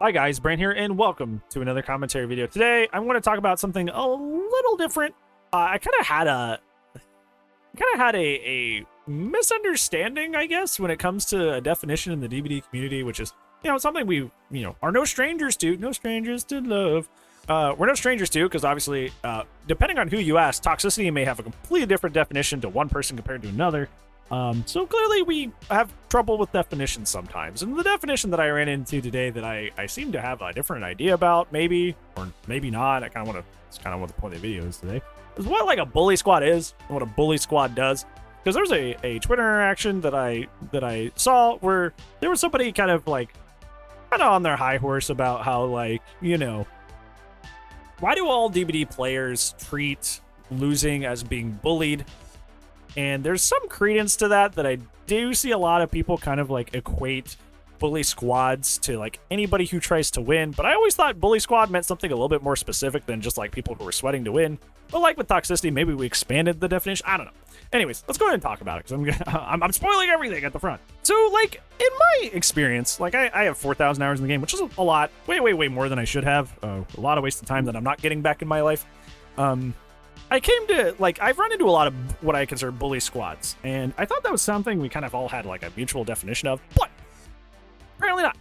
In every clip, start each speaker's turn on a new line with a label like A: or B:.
A: Hi guys, Brant here, and welcome to another commentary video. Today, I want to talk about something a little different. I kind of had a misunderstanding, I guess, when it comes to a definition in the DVD community, which is, something we, are no strangers to love. We're no strangers to, because obviously, depending on who you ask, toxicity may have a completely different definition to one person compared to another. So clearly we have trouble with definitions sometimes. And the definition that I ran into today that I seem to have a different idea about, maybe, or maybe not, it's kind of what the point of the video is today, is what like a bully squad is, and what a bully squad does. Because there's a Twitter interaction that I saw where there was somebody kind of on their high horse about how, why do all DVD players treat losing as being bullied? And there's some credence to that I do see a lot of people kind of equate bully squads to anybody who tries to win. But I always thought bully squad meant something a little bit more specific than just people who were sweating to win. But with toxicity, maybe we expanded the definition. I don't know. Anyways, let's go ahead and talk about it because I'm spoiling everything at the front. So in my experience, I have 4,000 hours in the game, which is a lot, way more than I should have. A lot of wasted time that I'm not getting back in my life. I came to, I've run into a lot of what I consider bully squads, and I thought that was something we kind of all had, a mutual definition of, but apparently not.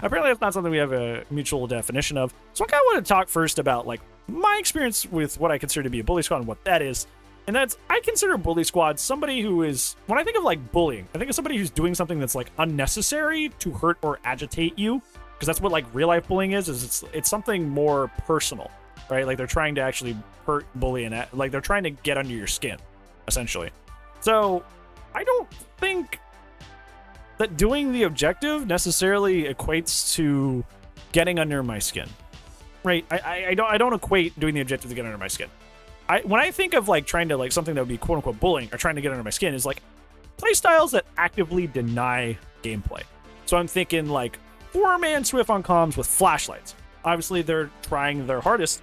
A: Apparently that's not something we have a mutual definition of. So I kind of want to talk first about, my experience with what I consider to be a bully squad and what that is. And that's, I consider bully squad somebody who is, when I think of, bullying, I think of somebody who's doing something that's, unnecessary to hurt or agitate you, because that's what, real-life bullying is it's something more personal. Right? They're trying to actually hurt, bully, and they're trying to get under your skin, essentially. So I don't think that doing the objective necessarily equates to getting under my skin. Right? I don't equate doing the objective to get under my skin. When I think of trying to something that would be quote unquote bullying or trying to get under my skin is play styles that actively deny gameplay. So I'm thinking 4-man Swift on comms with flashlights. Obviously they're trying their hardest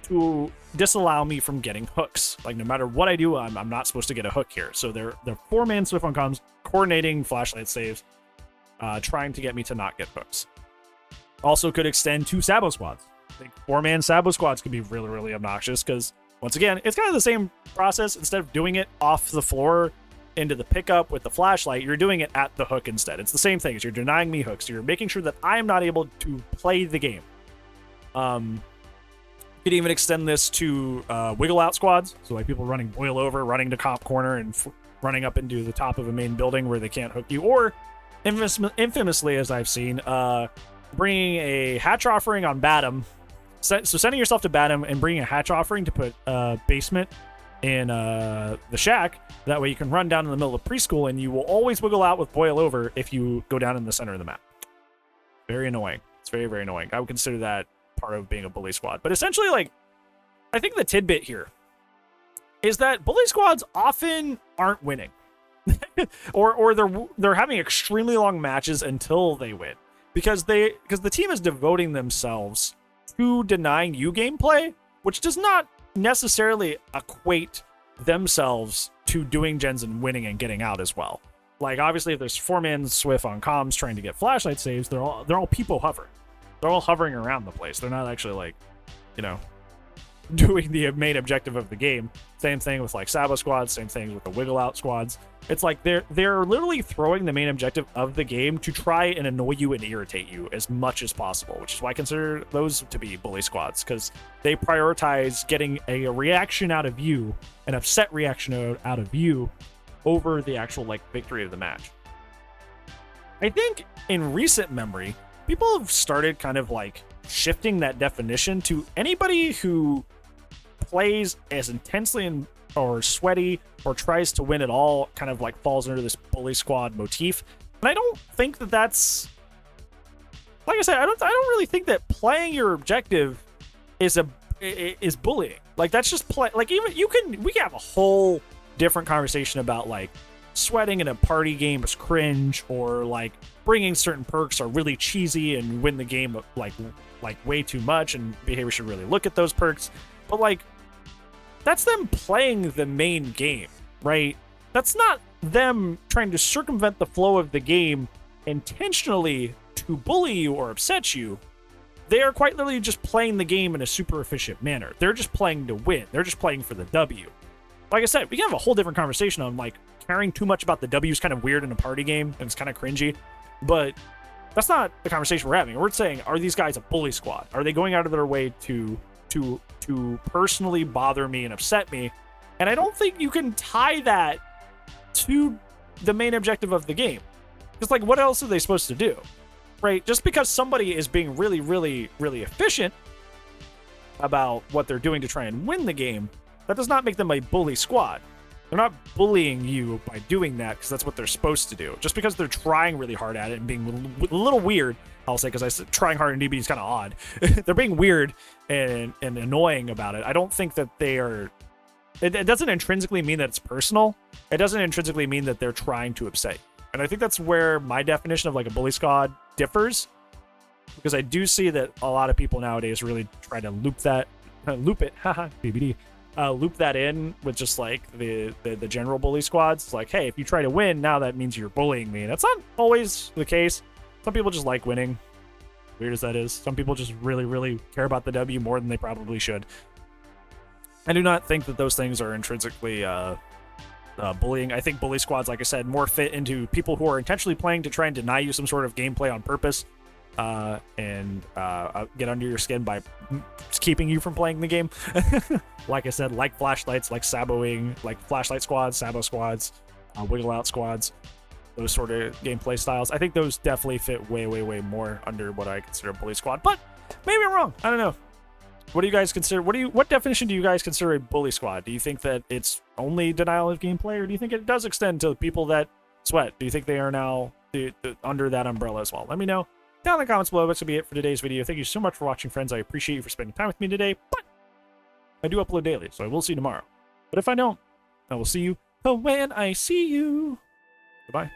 A: to disallow me from getting hooks. No matter what I do, I'm not supposed to get a hook here. So they're 4-man Swift on comms, coordinating flashlight saves, trying to get me to not get hooks. Also could extend to Sabo squads. I think 4-man Sabo squads could be really, really obnoxious because, once again, it's kind of the same process. Instead of doing it off the floor into the pickup with the flashlight, you're doing it at the hook instead. It's the same thing as you're denying me hooks. You're making sure that I am not able to play the game. Could even extend this to wiggle out squads. So people running boil over, running to comp corner, and running up into the top of a main building where they can't hook you. Or infamously, as I've seen, bringing a hatch offering on Batum. So sending yourself to Batum and bringing a hatch offering to put basement in the shack. That way you can run down in the middle of preschool and you will always wiggle out with boil over if you go down in the center of the map. Very annoying. It's very, very annoying. I would consider that part of being a bully squad. But essentially, I think the tidbit here is that bully squads often aren't winning. or they're having extremely long matches until they win. Because the team is devoting themselves to denying you gameplay, which does not necessarily equate themselves to doing gens and winning and getting out as well. Obviously, if there's 4-man Swift on comms trying to get flashlight saves, they're all people hover. They're all hovering around the place. They're not actually doing the main objective of the game. Same thing with Sabo squads, same thing with the wiggle out squads. It's they're literally throwing the main objective of the game to try and annoy you and irritate you as much as possible, which is why I consider those to be bully squads, because they prioritize getting a reaction out of you, an upset reaction out of you, over the actual victory of the match. I think in recent memory, people have started kind of shifting that definition to anybody who plays as intensely or sweaty or tries to win at all, kind of falls under this bully squad motif. And I don't think that that's, like I said, I don't really think that playing your objective is bullying. That's just play. Even we can have a whole different conversation about sweating in a party game is cringe, or bringing certain perks are really cheesy and win the game way too much, and behavior should really look at those perks. But that's them playing the main game, right? That's not them trying to circumvent the flow of the game intentionally to bully you or upset you, they are quite literally just playing the game in a super efficient manner. They're just playing to win. They're just playing for the W. Like I said, we can have a whole different conversation on like caring too much about the W is kind of weird in a party game and it's kind of cringy, but that's not the conversation we're having. We're saying, are these guys a bully squad? Are they going out of their way to personally bother me and upset me? And I don't think you can tie that to the main objective of the game. Because, like, what else are they supposed to do? Right? Just because somebody is being really, really, really efficient about what they're doing to try and win the game, that does not make them a bully squad. They're not bullying you by doing that because that's what they're supposed to do. Just because they're trying really hard at it and being a little weird, I'll say, because I said trying hard in DB is kind of odd. They're being weird and annoying about it. I don't think that they are... It doesn't intrinsically mean that it's personal. It doesn't intrinsically mean that they're trying to upset you. And I think that's where my definition of like a bully squad differs, because I do see that a lot of people nowadays really try to loop that in with just like the general bully squads. It's like, hey, if you try to win, now that means you're bullying me. And that's not always the case. Some people just like winning, weird as that is. Some people just really, really care about the W more than they probably should. I do not think that those things are intrinsically bullying. I think bully squads, like I said, more fit into people who are intentionally playing to try and deny you some sort of gameplay on purpose, and get under your skin by keeping you from playing the game. Like I said, like flashlights, like saboing, like flashlight squads, sabo squads, wiggle out squads, those sort of gameplay styles. I think those definitely fit way, way, way more under what I consider a bully squad. But maybe I'm wrong. I don't know. What do you guys consider? What definition do you guys consider a bully squad? Do you think that it's only denial of gameplay, or do you think it does extend to people that sweat? Do you think they are now under that umbrella as well? Let me know down in the comments below. That's gonna be it for today's video. Thank you so much for watching, friends. I appreciate you for spending time with me today. But I do upload daily, so I will see you tomorrow. But if I don't, I will see you when I see you. Goodbye.